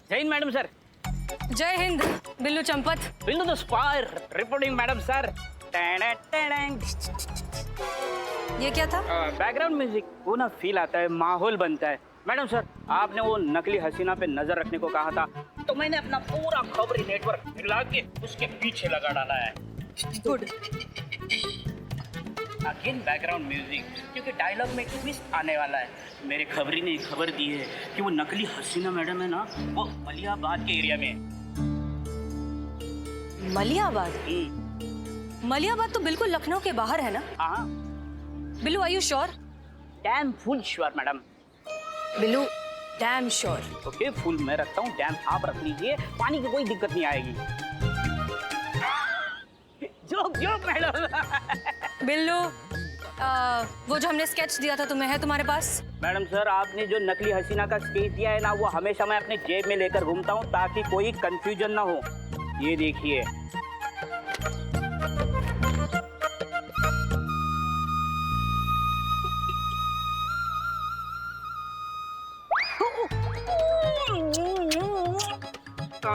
जय Hind madam sir. जय Hind Billu Champat. Billu the spy reporting madam sir. ये क्या था? बैकग्राउंड म्यूजिक, वो ना फील आता है, माहौल बनता है। मैडम सर, आपने वो नकली हसीना पे नजर रखने को कहा था, तो मैंने अपना पूरा खबरी नेटवर्क मिला के उसके पीछे लगा डाला है। गुड। अगेन बैकग्राउंड म्यूजिक, क्योंकि डायलॉग में ट्विस्ट आने वाला है। मेरे खबरी ने खबर दी है कि वो नकली हसीना मैडम है ना, वो मलियाबाद के एरिया में है। मलियाबाद? मलियाबाद तो बिल्कुल लखनऊ के बाहर है ना? हाँ। Billu are you sure? Damn full sure madam. Billu damn sure. Okay, full मैं रखता हूँ, डैम आप रख लीजिए, पानी की कोई दिक्कत नहीं आएगी। Joke joke madam. बिल्लू वो जो हमने स्केच दिया था तुम्हें, है तुम्हारे पास? मैडम सर, आपने जो नकली हसीना का स्केच दिया है ना, वो हमेशा मैं अपने जेब में लेकर घूमता हूँ ताकि कोई कंफ्यूजन ना हो। ये देखिए।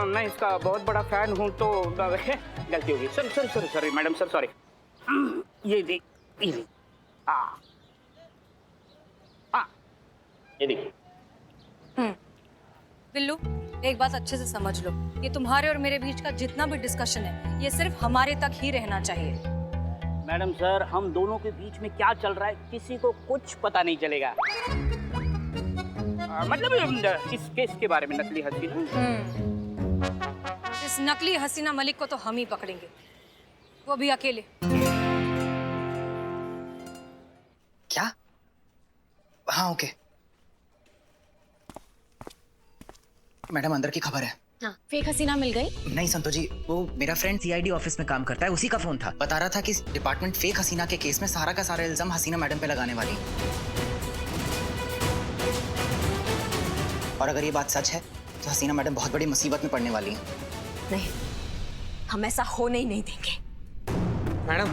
मैं इसका बहुत बड़ा फैन हूँ, तो गलती होगी। Sorry madam sir, sorry. ये देख, हाँ, ये देखिए। बिल्लू, एक बात अच्छे से समझ लो, ये तुम्हारे और मेरे बीच का जितना भी डिस्कशन है, ये सिर्फ हमारे तक ही रहना चाहिए। मैडम सर, हम दोनों के बीच में क्या चल रहा है किसी को कुछ पता नहीं चलेगा। मतलब इस केस के बारे में, नकली हसीना। इस नकली हसीना मलिक को तो हम ही पकड़ेंगे, वो भी अकेले। क्या? हाँ ओके। मैडम अंदर की खबर है। हाँ, फेक हसीना मिल गई? नहीं संतोष जी, वो मेरा फ्रेंड सीआईडी ऑफिस में काम करता है, उसी का फोन था। बता रहा था कि डिपार्टमेंट फेक हसीना के केस में सारा का सारा इल्जाम हसीना मैडम पे लगाने वाली। और अगर ये बात सच है तो हसीना मैडम बहुत बड़ी मुसीबत में पड़ने वाली है। नहीं, हम ऐसा होने ही नहीं देंगे। मैडम।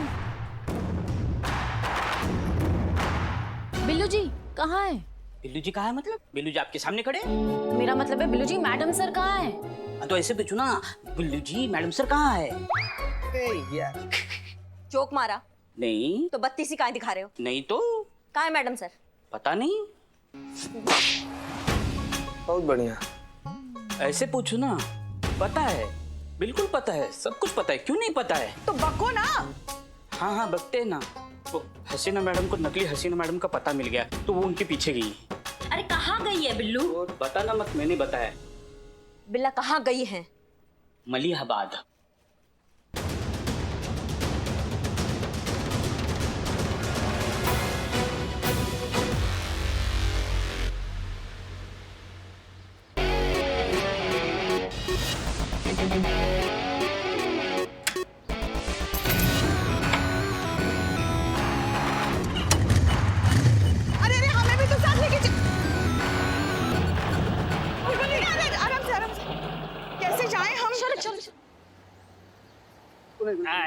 बिल्लू जी कहाँ है? बिल्लू जी कहाँ है? मतलब बिल्लू जी आपके सामने खड़े? मेरा मतलब है बिल्लू जी मैडम सर कहाँ है? तो ऐसे पूछो ना, बिल्लू जी मैडम सर कहाँ है? जोक मारा? नहीं। तो बत्ती सी कहाँ दिखा रहे हो? नहीं तो कहाँ है मैडम सर? पता नहीं। बहुत बढ़िया। ऐसे पूछो ना, पता है, बिल्कुल पता है, सब कुछ पता है, क्यों नहीं पता है? तो बको ना। हाँ बकते हैं ना। तो हसीना मैडम को नकली हसीना मैडम का पता मिल गया, तो वो उनके पीछे गई। अरे कहाँ गई है बिल्लू? और बताना मत, मैंने बताया। बिल्ला कहाँ गई है? मलियाबाद।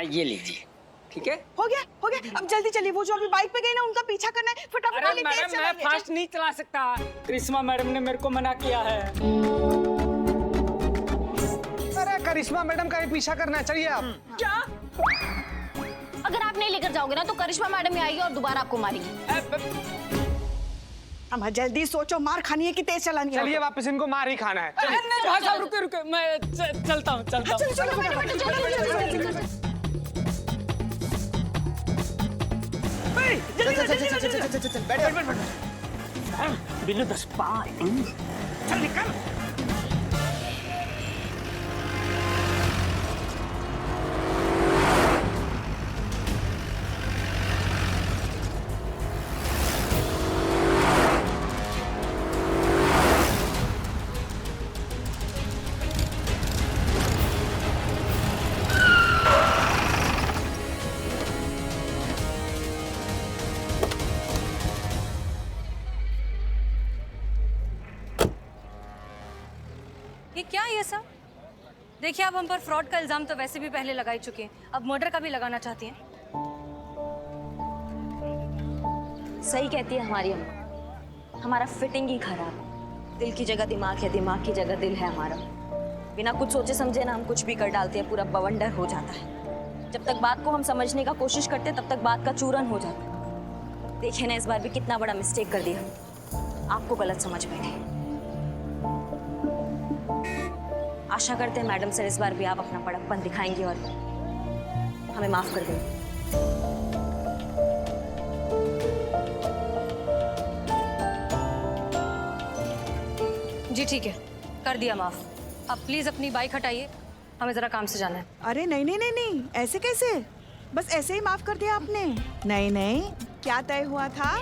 ये लीजिए। ठीक है, हो गया हो गया। अब जल्दी चलिए, वो जो अभी बाइक पे गई ना, उनका पीछा करना है। फटाफट अरे मैडम, मैं फास्ट नहीं चला सकता, करिश्मा मैडम ने मेरे को मना किया है। अरे करिश्मा मैडम का ही पीछा करना है, चलिए आप। क्या? अगर आप नहीं लेकर जाओगे ना तो करिश्मा मैडम ही आएगी और दोबारा आपको मारेगी। हम जल्दी सोचो, मार खानी है कि तेज चलानी है? चलिए वापस इनको मार ही खाना है। नहीं भाई साहब, रुके रुके, मैं चलता हूँ। चलो चलो बिल्लू द स्पाई। चल निकल। ये क्या है ये सब? देखिए, आप हम पर फ्रॉड का इल्जाम तो वैसे भी पहले लगा ही चुके हैं, अब मर्डर का भी लगाना चाहती हैं। सही कहती है हमारी अम्मा, हमारा फिटिंग ही खराब है। दिल की जगह दिमाग है, दिमाग की जगह दिल है हमारा। बिना कुछ सोचे समझे ना हम कुछ भी कर डालते हैं, पूरा बवंडर हो जाता है। जब तक बात को हम समझने का कोशिश करते तब तक बात का चूरन हो जाता है। देखिए ना, इस बार भी कितना बड़ा मिस्टेक कर दिया, आपको गलत समझ बैठे। आशा करते हैं मैडम सर इस बार भी आप अपना बड़प्पन दिखाएंगे और हमें माफ कर देंगे। जी ठीक है, कर दिया माफ। अब प्लीज अपनी बाइक हटाइए, हमें जरा काम से जाना है। अरे नहीं नहीं नहीं नहीं, ऐसे कैसे? बस ऐसे ही माफ कर दिया आपने? नहीं नहीं, क्या तय हुआ था?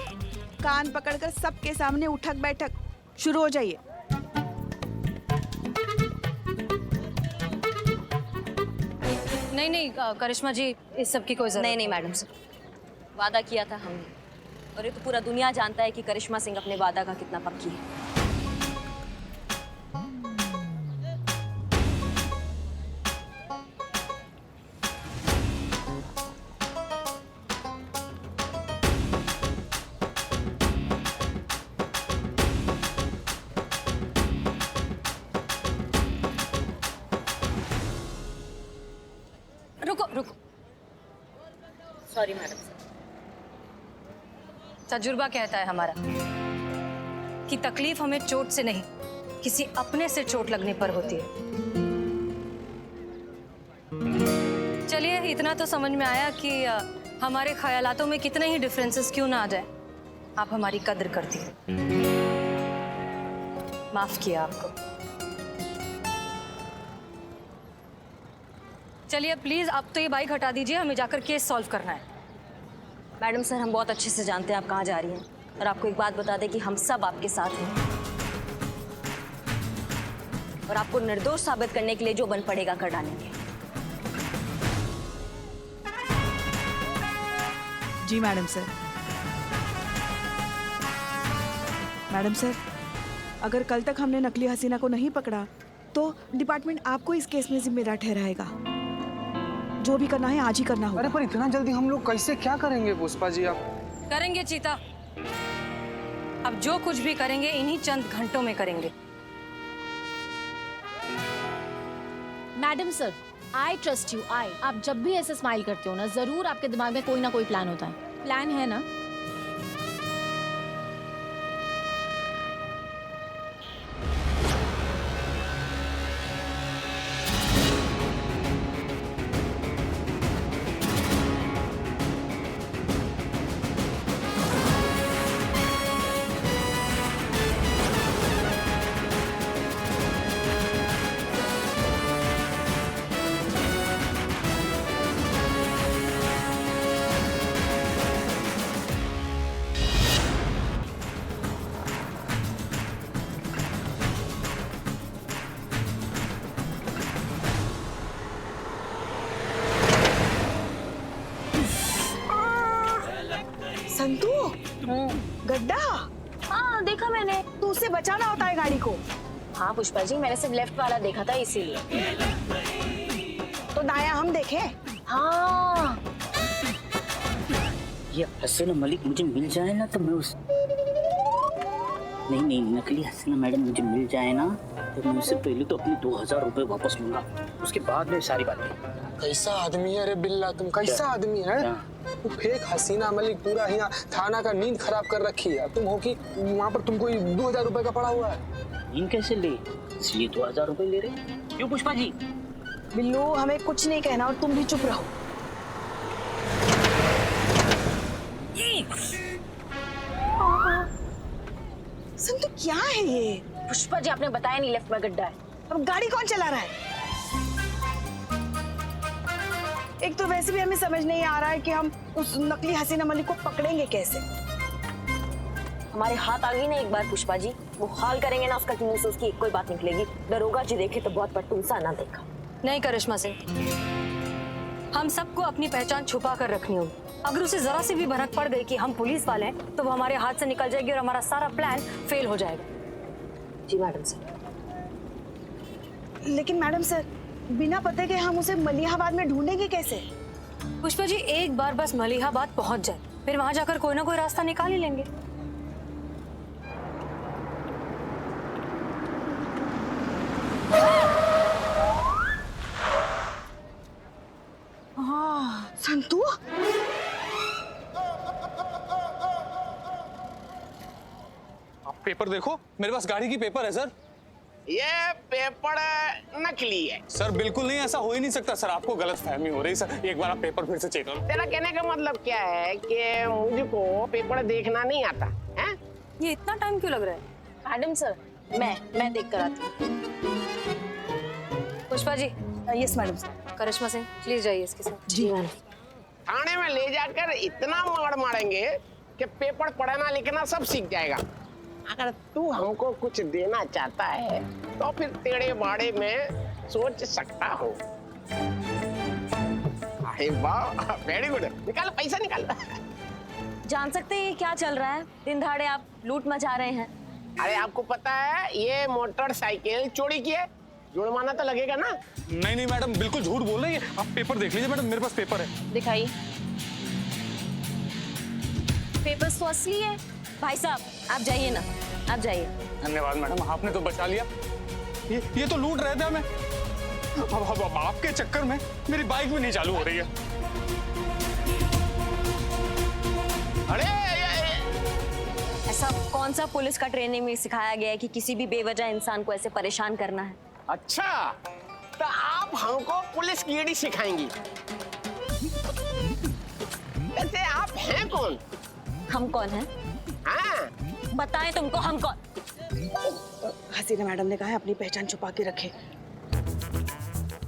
कान पकड़कर सबके सामने उठक बैठक शुरू हो जाइए। नहीं नहीं करिश्मा जी, इस सब की कोई जरूरत नहीं नहीं मैडम सर, वादा किया था हमने, और ये तो पूरा दुनिया जानता है कि करिश्मा सिंह अपने वादा का कितना पक्की है। रुको रुको, सॉरी मैडम सर। तजुर्बा कहता है हमारा कि तकलीफ हमें चोट से नहीं, किसी अपने से चोट लगने पर होती है। चलिए, इतना तो समझ में आया कि हमारे ख्यालातों में कितने ही डिफरेंसेस क्यों ना आ जाए, आप हमारी कद्र करती हैं। माफ किया आपको। चलिए प्लीज, आप तो ये बाइक हटा दीजिए, हमें जाकर केस सॉल्व करना है। मैडम सर, हम बहुत अच्छे से जानते हैं आप कहाँ जा रही हैं, और आपको एक बात बता दें कि हम सब आपके साथ हैं, और आपको निर्दोष साबित करने के लिए जो बन पड़ेगा कर डालेंगे। जी मैडम सर। मैडम सर, अगर कल तक हमने नकली हसीना को नहीं पकड़ा तो डिपार्टमेंट आपको इस केस में जिम्मेदार ठहराएगा। जो भी करना है आज ही करना होगा। अरे पर इतना जल्दी हम लोग कैसे क्या करेंगे पुष्पा जी? आप करेंगे चीता, अब जो कुछ भी करेंगे इन्हीं चंद घंटों में करेंगे। Madam sir, I trust you. आप जब भी ऐसे स्माइल करते हो ना, जरूर आपके दिमाग में कोई ना कोई प्लान होता है। प्लान है ना? संतू, गड्ढा। हाँ देखा मैंने। तो उससे बचाना होता है गाड़ी को। हाँ पुष्पा जी, मैंने सिर्फ लेफ्ट वाला देखा था इसीलिए। तो दाया हम देखे। हाँ ये हसीना मलिक मुझे मिल जाए ना तो मैं उस नहीं, नकली हसीना मैडम मुझे मिल जाए ना तो मैं उससे पहले तो अपने 2000 रुपए वापस लूंगा, उसके बाद में सारी बातें। कैसा आदमी है रे बिल्ला, तुम कैसा आदमी है? तू फेक हसीना मलिक पूरा ही थाना का नींद खराब कर रखी है। तुम हो कि वहाँ पर तुमको 2000 रुपए का पड़ा हुआ है। इन कैसे ले, इसलिए 2000 रुपए ले रहे क्यों पुष्पा जी? बिल्लू, हमें कुछ नहीं कहना और तुम भी चुप रहो। संतू क्या है ये? पुष्पा जी, आपने बताया नहीं लेफ्ट में गड्ढा है। अब गाड़ी कौन चला रहा है? एक तो वैसे भी हमें समझ नहीं आ रहा है कि हम उस नकली हसीना मलिक को पकड़ेंगे कैसे। हमारे हाथ आ गई ना एक बार पुष्पा जी, वो हाल करेंगे ना उसका कि मुंह से उसकी एक कोई बात निकलेगी। दरोगा जी देखे तो बहुत पर तुमसा ना देखा। नहीं करिश्मा सिंह, हम सबको अपनी पहचान छुपा कर रखनी होगी। अगर उसे जरा सी भी भनक पड़ गई कि हम पुलिस वाले हैं तो वो हमारे हाथ से निकल जाएगी और हमारा सारा प्लान फेल हो जाएगा। जी मैडम सर। लेकिन मैडम सर, बिना पते के हम उसे मलिहाबाद में ढूंढेंगे कैसे? पुष्पा जी, एक बार बस मलिहाबाद पहुंच जाए, फिर वहां जाकर कोई ना कोई रास्ता निकाल ही लेंगे। संतू, आप पेपर देखो, मेरे पास गाड़ी की पेपर है सर। ये पेपर नकली है। सर बिल्कुल नहीं, ऐसा हो ही नहीं सकता सर, आपको गलत फहमी हो रही सर। एक बार आप पेपर फिर से चेक करो। तेरा कहने का मतलब क्या है कि मुझको पेपर देखना नहीं आता है? ये इतना टाइम क्यों लग रहा है? मैडम सर, मैं देख कर आती हूँ। Pushpa ji, yes madam sir. Karishma Singh please जाइए इसके साथ। जी मैम। थाने में ले जाकर इतना मार मारेंगे कि पेपर पढ़ना लिखना सब सीख जाएगा। अगर तू हमको कुछ देना चाहता है तो फिर तेरे बारे में सोच सकता हो। अरे वाह, वेरी गुड। निकाल पैसा निकाल। जान सकते हैं ये क्या चल रहा है? दिन दहाड़े आप लूट मचा रहे हैं। अरे आपको पता है ये मोटरसाइकिल चोरी की है, जुर्माना तो लगेगा ना। नहीं मैडम, बिल्कुल झूठ बोल रही है। आप पेपर देख लीजिए मैडम, मेरे पास पेपर है। दिखाइए। पेपर्स तो असली है। भाई साहब आप जाइए ना, आप जाइए। धन्यवाद मैडम, आपने तो बचा लिया। ये तो लूट रहे थे हमें। अब आपके चक्कर में मेरी बाइक भी नहीं चालू हो रही है। अरे ऐसा कौन सा पुलिस का ट्रेनिंग में सिखाया गया है कि किसी भी बेवजह इंसान को ऐसे परेशान करना है? अच्छा, तो आप हमको पुलिस गिरी सिखाएंगी? वैसे आप हैं कौन? हम कौन हैं? हाँ, बताएं तुमको हम कौन? हसीना मैडम ने कहा है अपनी पहचान छुपा के रखे।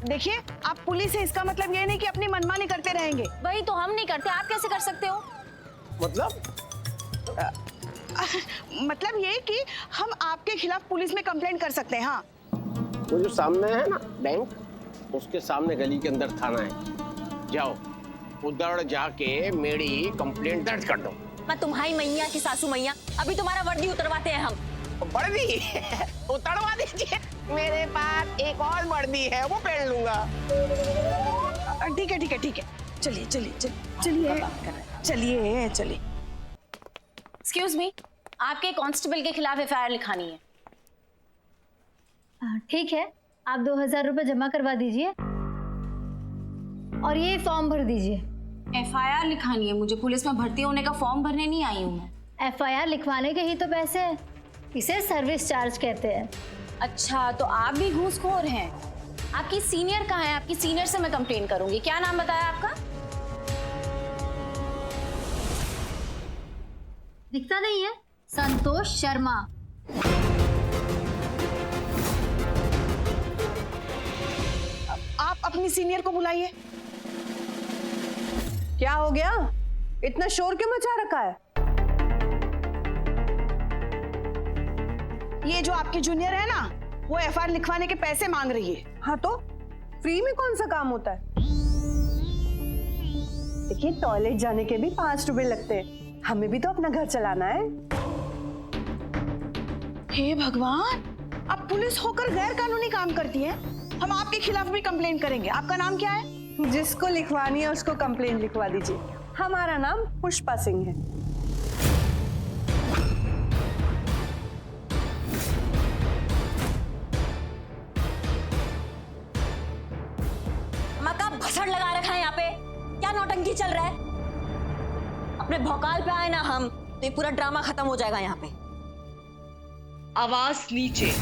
देखिए, आप पुलिस है, इसका मतलब ये नहीं कि अपनी मनमानी करते रहेंगे। वही तो हम नहीं करते, आप कैसे कर सकते हो? मतलब मतलब ये कि हम आपके खिलाफ पुलिस में कंप्लेंट कर सकते हैं। हाँ, वो जो सामने है ना बैंक, उसके सामने गली के अंदर थाना है। जाओ उधर जाके मेरी कंप्लेंट दर्ज कर दो। मैं तुम्हारी मैया की सासू मैया, अभी तुम्हारा वर्दी उतरवाते हैं हम। वर्दी उतरवा दीजिए, मेरे पास एक और वर्दी है, वो पहन लूंगा। ठीक है ठीक है ठीक है, चलिए चलिए चलिए चलिए चलिए। एक्सक्यूज मी, आपके कांस्टेबल के खिलाफ एफआईआर लिखानी है। ठीक है, आप 2000 रुपये जमा करवा दीजिए और ये फॉर्म भर दीजिए। एफआईआर लिखानी है मुझे, पुलिस में भर्ती होने का फॉर्म भरने नहीं आई हूँ मैं। एफआईआर लिखवाने के ही तो पैसे हैं, इसे सर्विस चार्ज कहते हैं। अच्छा, तो आप भी घूसखोर हैं। आपकी सीनियर कहाँ है? आपकी सीनियर से मैं कंप्लेन करूंगी। क्या नाम बताया आपका? दिखता नहीं है? संतोष शर्मा। आप अपनी सीनियर को बुलाइए। क्या हो गया? इतना शोर क्यों मचा रखा है? ये जो आपकी जूनियर है ना, वो एफआईआर लिखवाने के पैसे मांग रही है। हाँ तो फ्री में कौन सा काम होता है? देखिए, टॉयलेट जाने के भी 5 रुपए लगते हैं, हमें भी तो अपना घर चलाना है। हे भगवान, आप पुलिस होकर गैर कानूनी काम करती हैं। हम आपके खिलाफ भी कंप्लेंट करेंगे। आपका नाम क्या है? जिसको लिखवानी है उसको कंप्लेंट लिखवा दीजिए। हमारा नाम पुष्पा सिंह है। मका भसड़ लगा रखा है यहाँ पे। क्या नौटंकी चल रहा है? अपने भौकाल पे आए ना हम, तो ये पूरा ड्रामा खत्म हो जाएगा यहाँ पे। आवाज नीचे।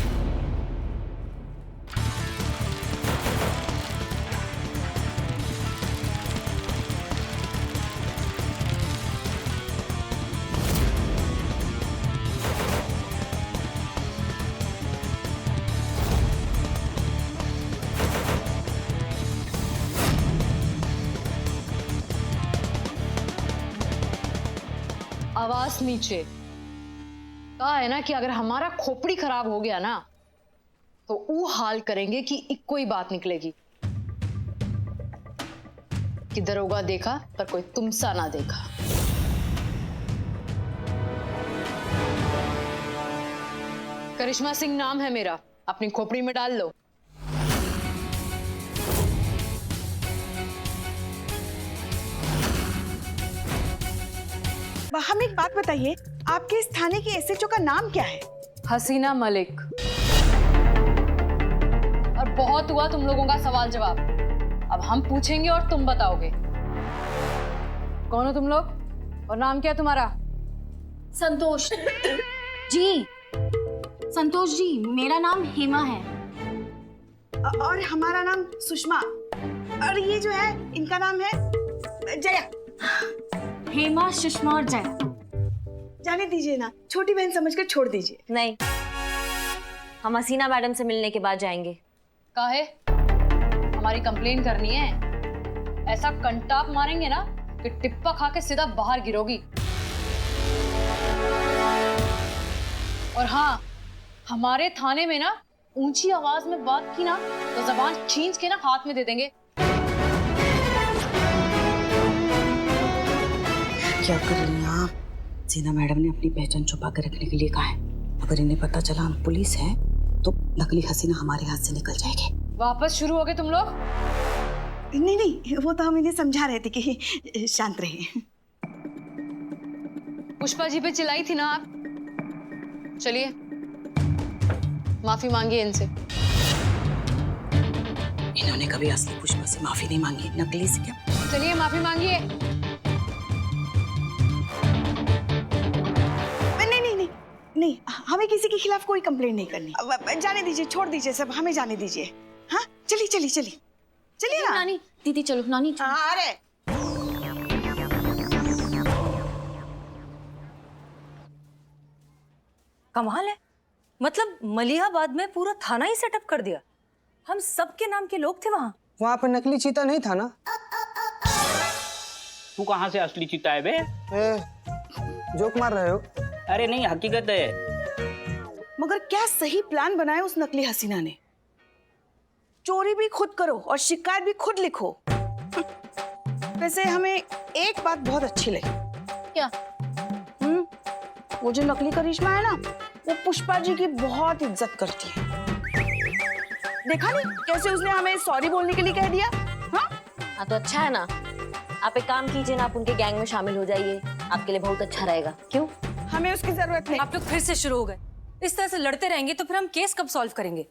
आवाज नीचे। कहा है ना कि अगर हमारा खोपड़ी खराब हो गया ना तो वो हाल करेंगे कि एक कोई बात निकलेगी कि दरोगा देखा पर कोई तुमसा ना देखा। करिश्मा सिंह नाम है मेरा, अपनी खोपड़ी में डाल लो। हमें एक बात बताइए, आपके इस थाने की एसएचओ का नाम क्या है? हसीना मलिक। और बहुत हुआ तुम लोगों का सवाल जवाब, अब हम पूछेंगे और तुम बताओगे। कौन हो तुम लोग और नाम क्या है तुम्हारा? संतोष जी, संतोष जी, मेरा नाम हेमा है। और हमारा नाम सुषमा। और ये जो है इनका नाम है जया। हेमा, सुषमा और जया। जाने दीजिए ना, छोटी बहन समझकर छोड़ दीजिए। नहीं, हम हसीना मैडम से मिलने के बाद जाएंगे। काहे? हमारी कंप्लेन करनी है? ऐसा कंटाप मारेंगे ना कि टिप्पा खा के सीधा बाहर गिरोगी। और हाँ, हमारे थाने में ना ऊंची आवाज में बात की ना तो जबान खींच के ना हाथ में दे देंगे। क्या कर रही हैं आप? हसीना मैडम ने अपनी पहचान छुपा कर रखने के लिए कहा है। अगर इन्हें पता चला हम पुलिस हैं तो नकली हसीना हमारे हाथ से निकल जाएगी। वापस शुरू हो गए तुम लोग? नहीं नहीं, वो तो हम इन्हें समझा रहे थे कि शांत रहिए। पुष्पा जी पे चिल्लाई थी ना आप? चलिए माफी मांगिए इनसे। इन्होंने कभी असली पुष्पा से माफी नहीं मांगी, नकली से क्या? चलिए माफी मांगिए। नहीं, हमें किसी के खिलाफ कोई कंप्लेंट नहीं करनी। जाने दीजिए, छोड़ दीजिए सब, हमें जाने दीजिए। हाँ चलिए चलिए चलिए चलिए ना। नानी, दीदी चलो, नानी चलो। हाँ, अरे कमाल है, मतलब मलिहाबाद में पूरा थाना ही सेटअप कर दिया। हम सबके नाम के लोग थे वहाँ। वहाँ पर नकली चीता नहीं था ना? तू कहाँ से असली चीता है बे? जोक मार रहे हो? अरे नहीं, हकीकत है। मगर क्या सही प्लान बनाया उस नकली हसीना ने। चोरी भी खुद करो और शिकायत भी खुद लिखो। वैसे हमें एक बात बहुत अच्छी लगी। क्या? वो जो नकली करिश्मा है ना, वो पुष्पा जी की बहुत इज्जत करती है। देखा नहीं कैसे उसने हमें सॉरी बोलने के लिए कह दिया? हाँ तो अच्छा है ना। आप एक काम कीजिए ना, आप उनके गैंग में शामिल हो जाइए, आपके लिए बहुत अच्छा रहेगा। क्यों? हमें उसकी जरूरत नहीं। आप लोग फिर से शुरू हो गए। इस तरह से लड़ते रहेंगे तो फिर हम केस कब सॉल्व करेंगे?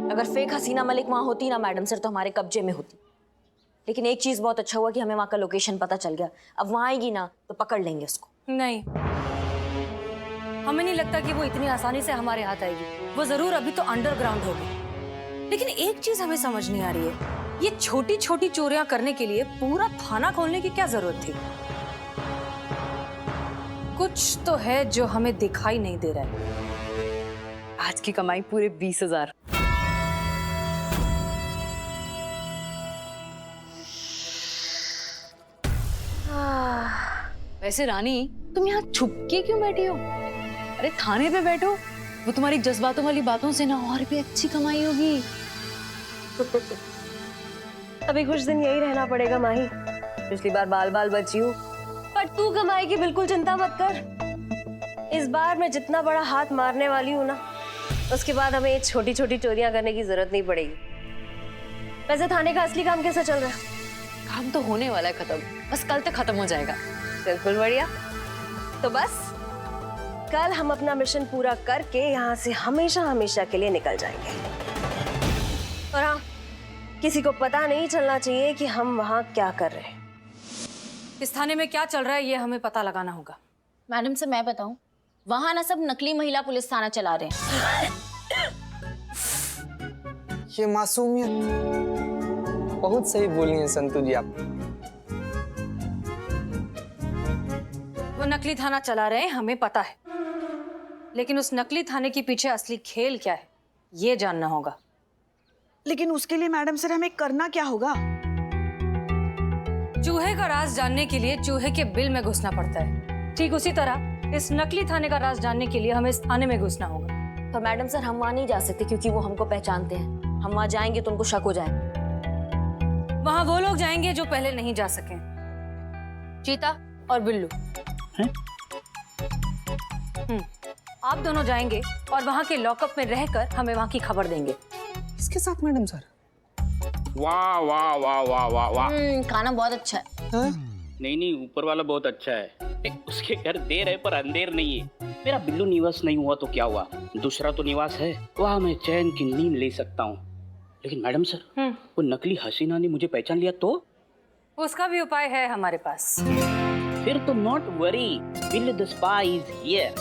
अगर फेक हसीना मलिक वहाँ होती ना मैडम सर, तो हमारे कब्जे में होती। लेकिन एक चीज बहुत अच्छा हुआ कि हमें वहाँ का लोकेशन पता चल गया। अब वहाँ आएगी ना तो पकड़ लेंगे उसको। नहीं, हमें नहीं लगता कि वो इतनी आसानी से हमारे हाथ आएगी। वो जरूर अभी तो अंडरग्राउंड होगी। लेकिन एक चीज हमें समझ नहीं आ रही है, ये छोटी छोटी चोरियां करने के लिए पूरा थाना खोलने की क्या जरूरत थी? कुछ तो है जो हमें दिखाई नहीं दे रहा है। आज की कमाई पूरे 20,000। वैसे रानी, तुम यहाँ छुप के क्यों बैठी हो? अरे थाने पे बैठो, वो तुम्हारी जज्बातों वाली बातों से ना और भी अच्छी कमाई होगी। अभी कुछ दिन यही रहना पड़ेगा माही। पिछली बार बाल बाल बची हूँ, पर तू कमाई की बिल्कुल चिंता मत कर। इस बार मैं जितना बड़ा हाथ मारने वाली हूँ ना, उसके बाद हमें छोटी छोटी चोरियां करने की जरूरत नहीं पड़ेगी। वैसे थाने का असली काम कैसा चल रहा है? काम तो होने वाला है खत्म, बस कल तक खत्म हो जाएगा। बिल्कुल बढ़िया। तो बस कल हम अपना मिशन पूरा करके यहाँ से हमेशा हमेशा के लिए निकल जाएंगे। और हाँ, किसी को पता नहीं चलना चाहिए कि हम वहाँ क्या कर रहे हैं। इस थाने में क्या चल रहा है ये हमें पता लगाना होगा। मैडम से मैं बताऊं, वहाँ ना सब नकली महिला पुलिस थाना चला रहे हैं। ये मासूमियत बहुत सही बोली है संतू जी आप। वो नकली थाना चला रहे हैं, हमें पता है। लेकिन उस नकली थाने के पीछे असली खेल क्या है, ये जानना होगा। लेकिन उसके लिए मैडम सर हमें करना क्या होगा? चूहे का राज जानने के लिए चूहे के बिल में घुसना पड़ता है। ठीक उसी तरह इस नकली थाने का राज जानने के लिए हमें इस थाने में घुसना होगा। तो मैडम सर हम वहाँ नहीं जा सकते क्योंकि वो हमको पहचानते हैं। हम वहाँ जाएंगे तो उनको शक हो जाए। वहाँ वो लोग जाएंगे जो पहले नहीं जा सके, चीता और बिल्लू। आप दोनों जाएंगे और वहाँ के लॉकअप में रहकर हमें वहाँ की खबर देंगे। इसके साथ मैडम सर? वाह वाह वाह वाह वाह वाह। खाना बहुत अच्छा है। नहीं नहीं, ऊपर वाला बहुत अच्छा है। उसके घर देर है पर अंधेर नहीं है। मेरा बिल्लू निवास नहीं हुआ तो क्या हुआ, दूसरा तो निवास है, वहाँ मैं चैन की नींद ले सकता हूँ। लेकिन मैडम सर, वो नकली हसीना ने मुझे पहचान लिया तो? उसका भी उपाय है हमारे पास। फिर तो not worry, bill the spy is here.